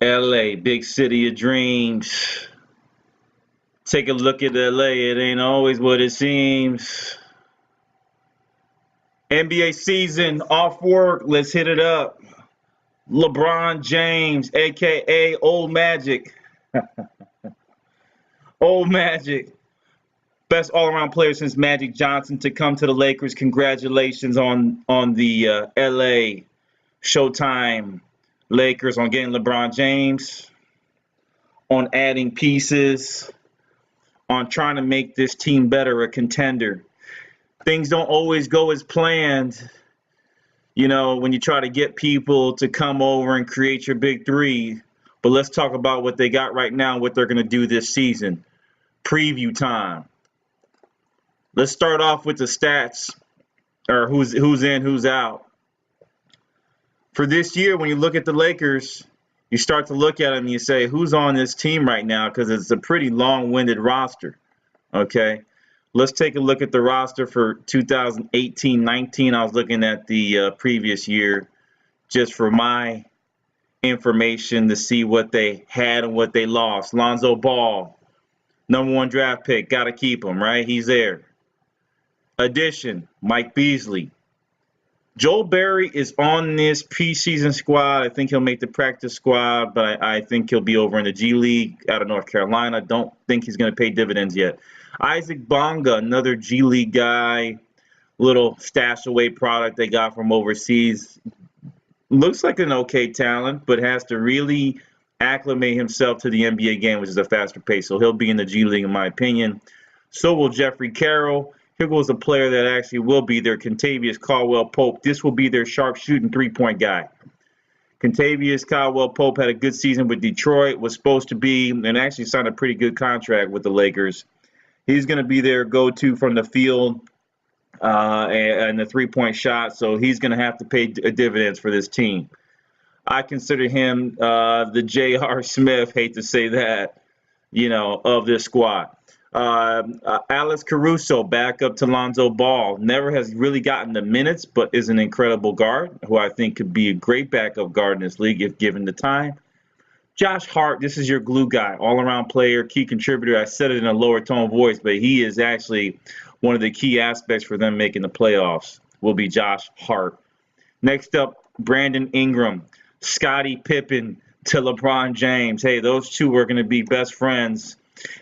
LA, big city of dreams. Take a look at LA, it ain't always what it seems. NBA season, off work, let's hit it up. LeBron James, aka Old Magic. Old Magic. Best all-around player since Magic Johnson to come to the Lakers. Congratulations on the LA Showtime Lakers on getting LeBron James, on adding pieces, on trying to make this team better, a contender. Things don't always go as planned, when you try to get people to come over and create your big three. But let's talk about what they got right now, what they're going to do this season. Preview time. Let's start off with the stats, or who's in, who's out. For this year, when you look at the Lakers, you start to look at them and you say, who's on this team right now? Because it's a pretty long-winded roster, okay? Let's take a look at the roster for 2018-19. I was looking at the previous year just for my information to see what they had and what they lost. Lonzo Ball, #1 draft pick, got to keep him, right? He's there. Addition, Mike Beasley. Joel Berry is on this preseason squad. I think he'll make the practice squad, but I think he'll be over in the G League out of North Carolina. Don't think he's going to pay dividends yet. Isaac Bonga, another G League guy, little stash away product they got from overseas. Looks like an okay talent, but has to really acclimate himself to the NBA game, which is a faster pace. So he'll be in the G League, in my opinion. So will Jeffrey Carroll. Here goes a player that actually will be their Kentavious Caldwell-Pope. This will be their sharpshooting three-point guy. Kentavious Caldwell-Pope had a good season with Detroit, was supposed to be, and actually signed a pretty good contract with the Lakers. He's going to be their go-to from the field and the three-point shot, so he's going to have to pay dividends for this team. I consider him the J.R. Smith, hate to say that, of this squad. Alex Caruso, back up to Lonzo Ball. Never has really gotten the minutes, but is an incredible guard who I think could be a great backup guard in this league if given the time. Josh Hart, this is your glue guy, all-around player, key contributor. I said it in a lower tone voice, but he is actually one of the key aspects for them making the playoffs, will be Josh Hart. Next up, Brandon Ingram, Scottie Pippen to LeBron James. Hey, those two are going to be best friends.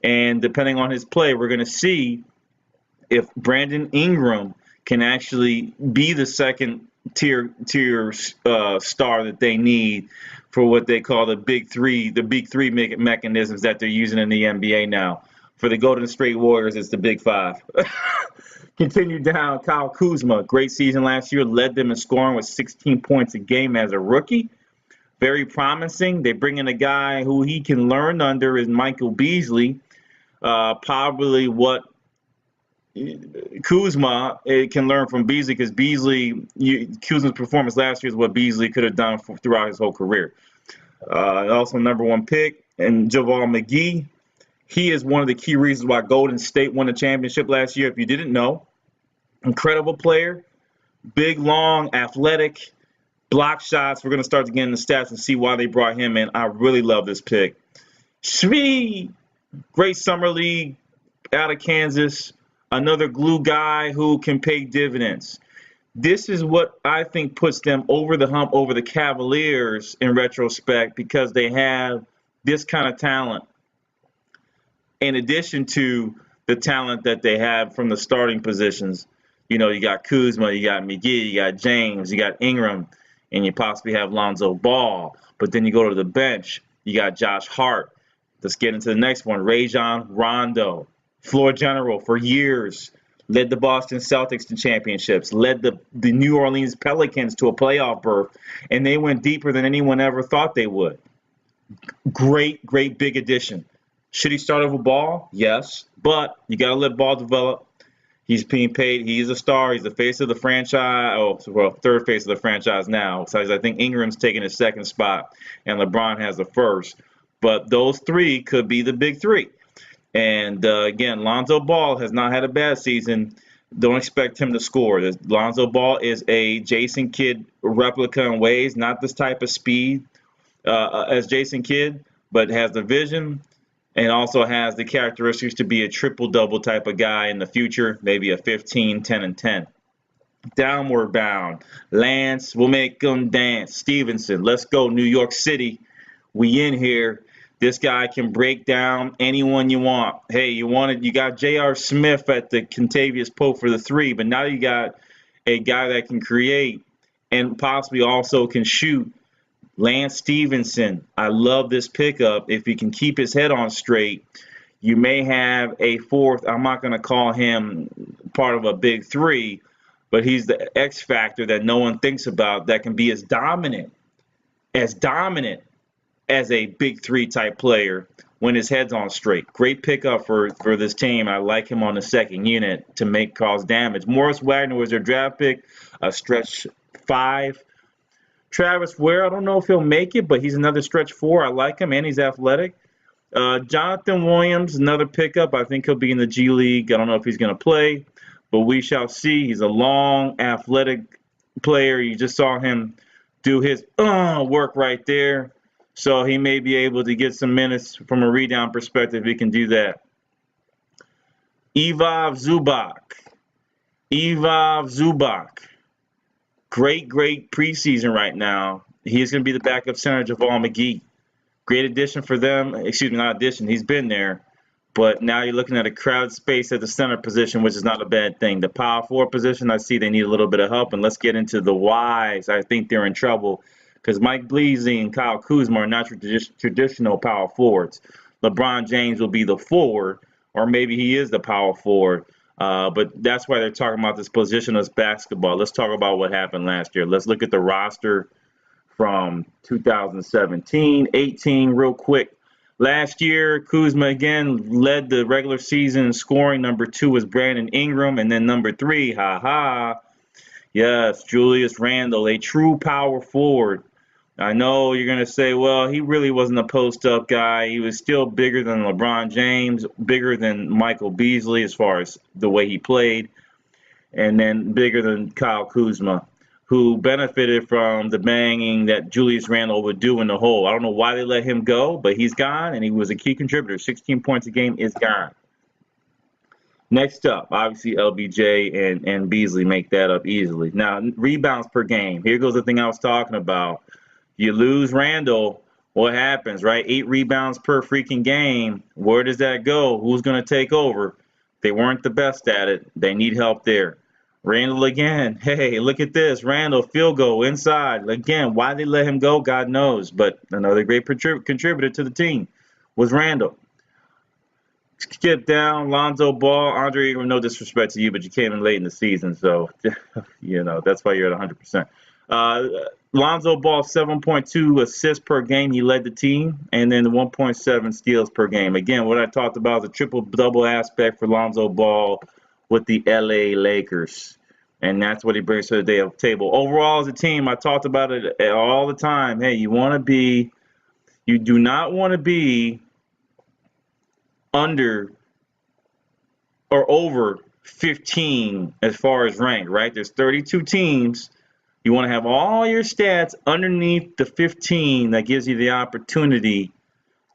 And depending on his play, we're going to see if Brandon Ingram can actually be the second tier star that they need for what they call the big three mechanisms that they're using in the NBA now. For the Golden State Warriors, it's the big five. Continue down, Kyle Kuzma, great season last year, led them in scoring with 16 points a game as a rookie. Very promising. They bring in a guy who he can learn under is Michael Beasley. Probably what Kuzma can learn from Beasley, because Kuzma's performance last year is what Beasley could have done throughout his whole career. Also #1 pick, and JaVale McGee. He is one of the key reasons why Golden State won the championship last year. If you didn't know, incredible player, big, long, athletic. Block shots. We're going to start to get in the stats and see why they brought him in. I really love this pick. Shvee, great summer league out of Kansas. Another glue guy who can pay dividends. This is what I think puts them over the hump over the Cavaliers in retrospect, because they have this kind of talent in addition to the talent that they have from the starting positions. You got Kuzma, you got McGee, you got James, you got Ingram, and you possibly have Lonzo Ball. But then you go to the bench, you got Josh Hart. Let's get into the next one. Rajon Rondo, floor general for years, led the Boston Celtics to championships, led the New Orleans Pelicans to a playoff berth, and they went deeper than anyone ever thought they would. Great big addition. Should he start over Ball? Yes, but you got to let Ball develop. He's being paid. He's a star. He's the face of the franchise. Third face of the franchise now. So I think Ingram's taking his second spot, and LeBron has the first. But those three could be the big three. And, again, Lonzo Ball has not had a bad season. Don't expect him to score. Lonzo Ball is a Jason Kidd replica in ways, not this type of speed, as Jason Kidd, but has the vision and also has the characteristics to be a triple-double type of guy in the future, maybe a 15, 10, and 10. Downward bound. Lance will make them dance. Stevenson, let's go. New York City. We in here. This guy can break down anyone you want. Hey, you got J.R. Smith at the Contavious Pope for the 3, but now you got a guy that can create and possibly also can shoot. Lance Stevenson. I love this pickup. If he can keep his head on straight, you may have a fourth. I'm not going to call him part of a big 3, but he's the X factor that no one thinks about that can be as dominant as a big 3 type player when his head's on straight. Great pickup for this team. I like him on the second unit to make cause damage. Morris Wagner was their draft pick, a stretch 5. Travis Ware, I don't know if he'll make it, but he's another stretch 4. I like him, and he's athletic. Jonathan Williams, another pickup. I think he'll be in the G League. I don't know if he's going to play, but we shall see. He's a long, athletic player. You just saw him do his work right there. So he may be able to get some minutes from a rebound perspective. He can do that. Evov Zubac. Great preseason right now. He's going to be the backup center, JaVale McGee. Great addition for them. Excuse me, not addition. He's been there. But now you're looking at a crowded space at the center position, which is not a bad thing. The power forward position, I see they need a little bit of help. And let's get into the whys. I think they're in trouble because Mike Beasley and Kyle Kuzma are not traditional power forwards. LeBron James will be the forward, or maybe he is the power forward. But that's why they're talking about this positionless basketball. Let's talk about what happened last year. Let's look at the roster from 2017, 18 real quick. Last year, Kuzma again led the regular season scoring. Number 2 was Brandon Ingram. And then number 3, yes, Julius Randle, a true power forward. I know you're going to say, well, he really wasn't a post-up guy. He was still bigger than LeBron James, bigger than Michael Beasley as far as the way he played, and then bigger than Kyle Kuzma, who benefited from the banging that Julius Randle would do in the hole. I don't know why they let him go, but he's gone, and he was a key contributor. 16 points a game is gone. Next up, obviously LBJ and Beasley make that up easily. Now, rebounds per game. Here goes the thing I was talking about. You lose Randle, what happens, right? 8 rebounds per freaking game. Where does that go? Who's going to take over? They weren't the best at it. They need help there. Randle again. Hey, look at this. Randle, field goal inside. Again, why they let him go, God knows. But another great contributor to the team was Randle. Skip down, Lonzo Ball. Andre Ingram, no disrespect to you, but you came in late in the season. So, that's why you're at 100%. Lonzo Ball, 7.2 assists per game. He led the team. And then 1.7 steals per game. Again, what I talked about, the triple-double aspect for Lonzo Ball with the LA Lakers. And that's what he brings to the table. Overall, as a team, I talked about it all the time. Hey, you do not want to be under or over 15 as far as rank, right? There's 32 teams. You want to have all your stats underneath the 15 that gives you the opportunity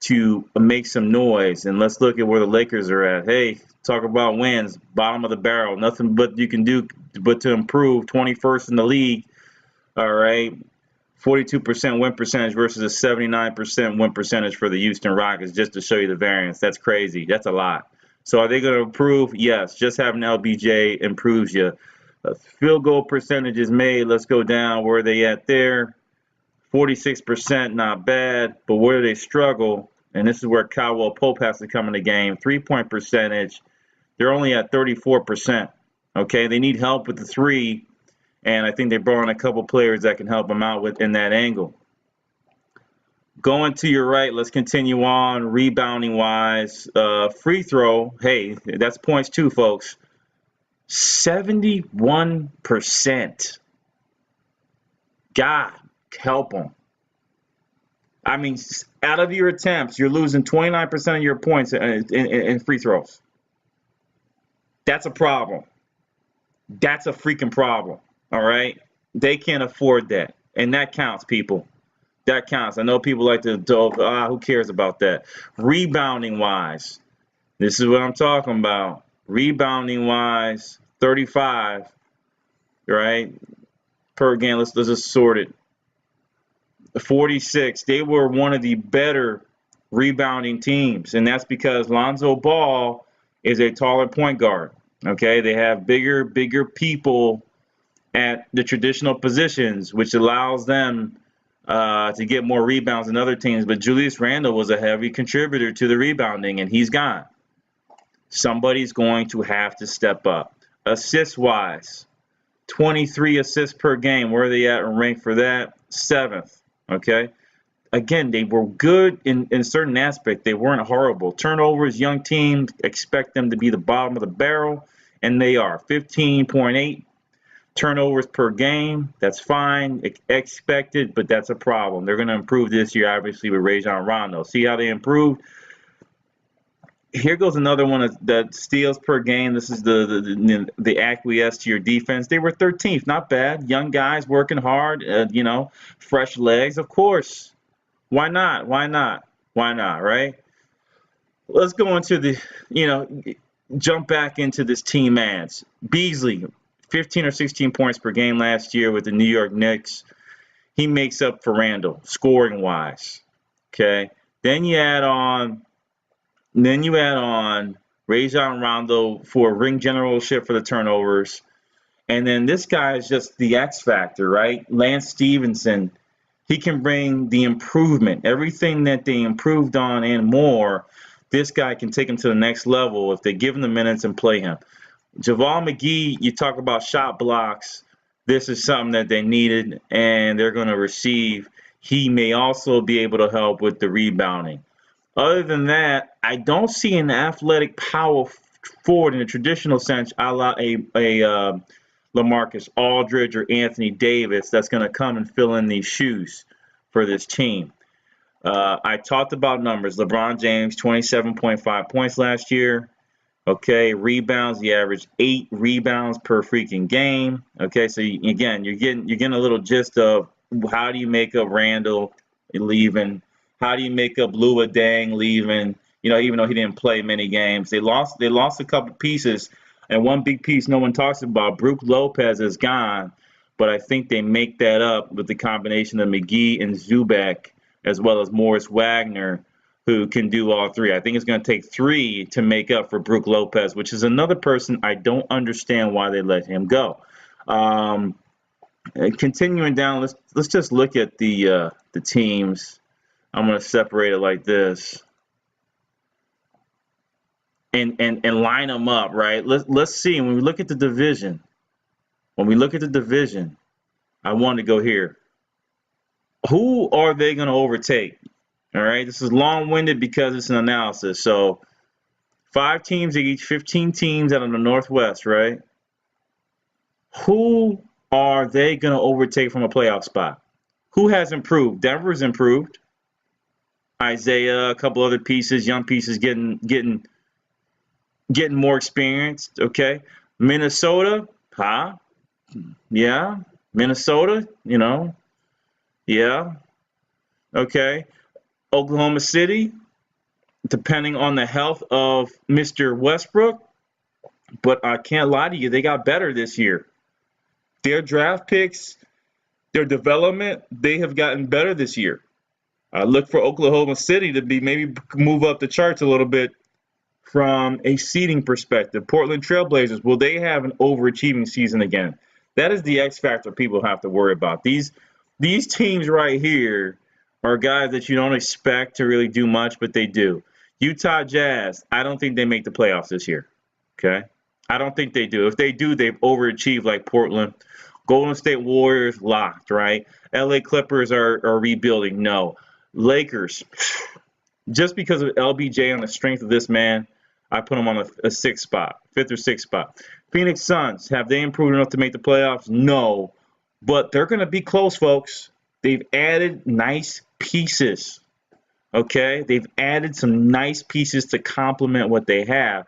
to make some noise. And let's look at where the Lakers are at. Hey, talk about wins, bottom of the barrel. Nothing but you can do but to improve. 21st in the league. All right. 42% win percentage versus a 79% win percentage for the Houston Rockets, just to show you the variance. That's crazy. That's a lot. So are they going to improve? Yes. Just having LBJ improves you. Field goal percentages made. Let's go down. Where are they at there? 46%, not bad. But where do they struggle? And this is where Caldwell Pope has to come in the game. 3-point percentage. They're only at 34%. Okay, they need help with the 3. And I think they brought in a couple players that can help them out within that angle. Going to your right, let's continue on. Rebounding wise, free throw. Hey, that's points too, folks. 71%. God help them. I mean, out of your attempts, you're losing 29% of your points in free throws. That's a problem. That's a freaking problem. All right? They can't afford that. And that counts, people. That counts. I know people like to talk, who cares about that? Rebounding wise, this is what I'm talking about. Rebounding wise, 35, right? Per game. Let's just sort it. 46. They were one of the better rebounding teams, and that's because Lonzo Ball is a taller point guard. Okay, they have bigger people at the traditional positions, which allows them to get more rebounds than other teams. But Julius Randle was a heavy contributor to the rebounding, and he's gone. Somebody's going to have to step up. Assist-wise, 23 assists per game. Where are they at in rank for that? 7th. Okay. Again, they were good in certain aspects. They weren't horrible. Turnovers, young teams expect them to be the bottom of the barrel, and they are. 15.8 turnovers per game. That's fine. Expected, but that's a problem. They're going to improve this year, obviously, with Rajon Rondo. See how they improved? Here goes another one that steals per game. This is the acquiesce to your defense. They were 13th, not bad. Young guys working hard, fresh legs, of course. Why not? Why not? Why not? Right? Let's go into jump back into this team ads. Beasley, 15 or 16 points per game last year with the New York Knicks. He makes up for Randle scoring wise. Okay. Then you add on Rajon Rondo for ring generalship for the turnovers. And then this guy is just the X factor, right? Lance Stevenson. He can bring the improvement, everything that they improved on and more. This guy can take him to the next level if they give him the minutes and play him. JaVale McGee, you talk about shot blocks. This is something that they needed, and they're going to receive. He may also be able to help with the rebounding. Other than that, I don't see an athletic power forward in the traditional sense, a la LaMarcus Aldridge or Anthony Davis, that's going to come and fill in these shoes for this team. I talked about numbers. LeBron James, 27.5 points last year. Okay, rebounds, he averaged 8 rebounds per freaking game. Okay, so again, you're getting a little gist of how do you make up Randle leaving? How do you make up Lua Deng leaving? Even though he didn't play many games, they lost a couple pieces, and one big piece no one talks about. Brook Lopez is gone, but I think they make that up with the combination of McGee and Zubac, as well as Morris Wagner, who can do all three. I think it's going to take 3 to make up for Brook Lopez, which is another person I don't understand why they let him go. Continuing down, let's just look at the teams. I'm going to separate it like this and line them up, right? Let's see. When we look at the division, I want to go here. Who are they going to overtake? All right, this is long-winded because it's an analysis. So 5 teams each, 15 teams out of the Northwest, right? Who are they going to overtake from a playoff spot? Who has improved? Denver's improved. Isaiah, a couple other pieces, young pieces getting more experienced. Okay, Minnesota, yeah, Minnesota, yeah, okay. Oklahoma City, depending on the health of Mr. Westbrook, but I can't lie to you, they got better this year. Their draft picks, their development, they have gotten better this year. I look for Oklahoma City to maybe move up the charts a little bit from a seeding perspective. Portland Trailblazers, will they have an overachieving season again? That is the X factor people have to worry about. These teams right here are guys that you don't expect to really do much, but they do. Utah Jazz, I don't think they make the playoffs this year. Okay? I don't think they do. If they do, they've overachieved like Portland. Golden State Warriors, locked, right? LA Clippers are rebuilding. No. Lakers, just because of LBJ and the strength of this man, I put them on a 6th spot, 5th or 6th spot. Phoenix Suns, have they improved enough to make the playoffs? No. But they're going to be close, folks. They've added nice pieces, okay? They've added some nice pieces to complement what they have.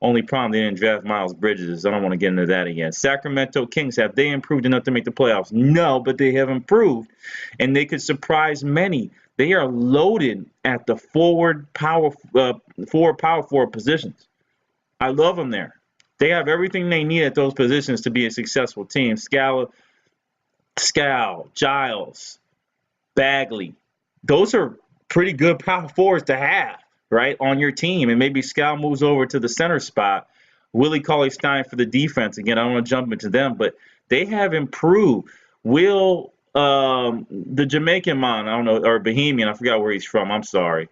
Only problem, they didn't draft Miles Bridges. I don't want to get into that again. Sacramento Kings, have they improved enough to make the playoffs? No, but they have improved, and they could surprise many. They are loaded at the forward power forward positions. I love them there. They have everything they need at those positions to be a successful team. Skal, Giles, Bagley. Those are pretty good power forwards to have, right, on your team. And maybe Skal moves over to the center spot. Willie Cauley-Stein for the defense. Again, I don't want to jump into them, but they have improved. Will the Jamaican man, I don't know, or Bahamian, I forgot where he's from. I'm sorry.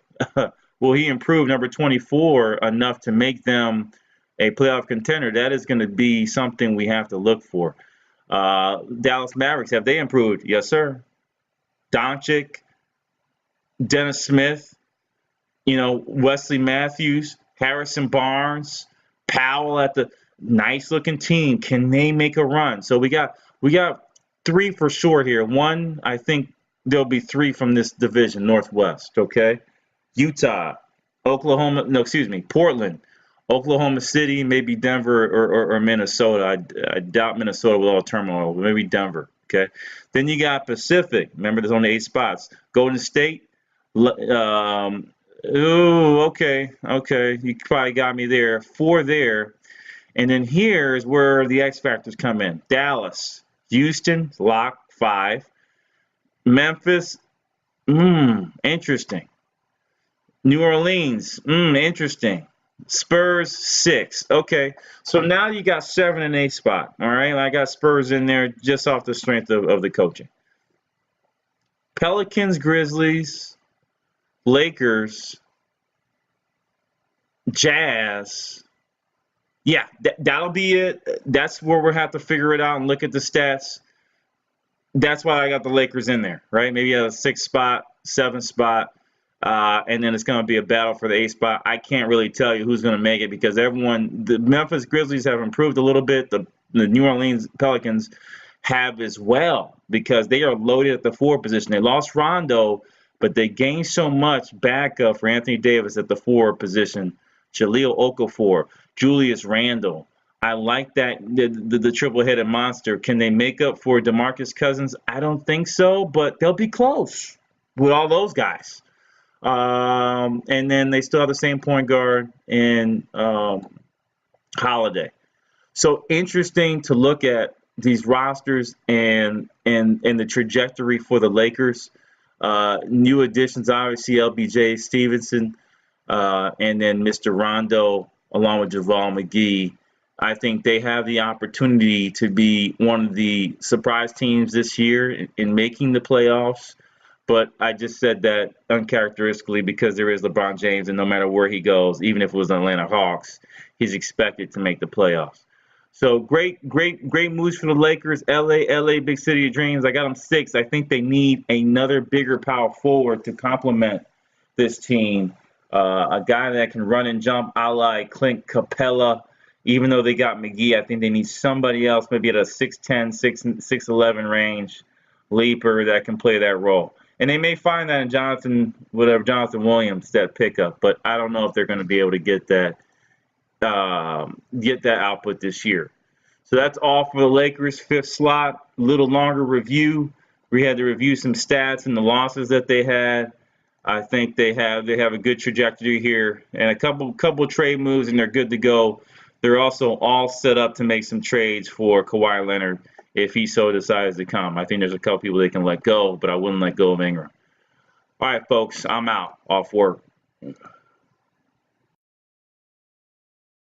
Will he improve number 24 enough to make them a playoff contender? That is going to be something we have to look for. Dallas Mavericks, have they improved? Yes, sir. Doncic, Dennis Smith, Wesley Matthews, Harrison Barnes, Powell at the nice looking team. Can they make a run? So we got 3 for sure here. One, I think there'll be 3 from this division, Northwest, okay? Utah, Portland, Oklahoma City, maybe Denver or Minnesota. I doubt Minnesota with all turmoil, but maybe Denver, okay? Then you got Pacific. Remember, there's only 8 spots. Golden State, okay. You probably got me there. 4 there. And then here's where the X factors come in. Dallas, Houston, lock 5. Memphis, interesting. New Orleans, interesting. Spurs, 6. Okay, so now you got 7 and 8 spot. All right, I got Spurs in there just off the strength of the coaching. Pelicans, Grizzlies, Lakers, Jazz. Yeah, that'll be it. That's where we'll have to figure it out and look at the stats. That's why I got the Lakers in there, right? Maybe a 6 spot, 7 spot, and then it's going to be a battle for the 8 spot. I can't really tell you who's going to make it because the Memphis Grizzlies have improved a little bit. The New Orleans Pelicans have as well because they are loaded at the 4 position. They lost Rondo, but they gained so much backup for Anthony Davis at the 4 position. Jahlil Okafor, Julius Randle. I like that, the triple-headed monster. Can they make up for DeMarcus Cousins? I don't think so, but they'll be close with all those guys. And then they still have the same point guard in Holiday. So interesting to look at these rosters and the trajectory for the Lakers. New additions, obviously, LBJ Stevenson, and then Mr. Rondo, along with JaVale McGee. I think they have the opportunity to be one of the surprise teams this year in making the playoffs. But I just said that uncharacteristically because there is LeBron James, and no matter where he goes, even if it was the Atlanta Hawks, he's expected to make the playoffs. So great moves for the Lakers. LA, big city of dreams. I got them 6. I think they need another bigger power forward to complement this team. A guy that can run and jump, a la Clint Capella. Even though they got McGee, I think they need somebody else, maybe at a 6'10", 6'11" range leaper that can play that role. And they may find that in Jonathan Williams, that pickup. But I don't know if they're going to be able to get that output this year. So that's all for the Lakers. 5th slot, a little longer review. We had to review some stats and the losses that they had. I think they have a good trajectory here and a couple trade moves, and they're good to go. They're also all set up to make some trades for Kawhi Leonard if he so decides to come. I think there's a couple people they can let go, but I wouldn't let go of Ingram. All right, folks, I'm out. Off work.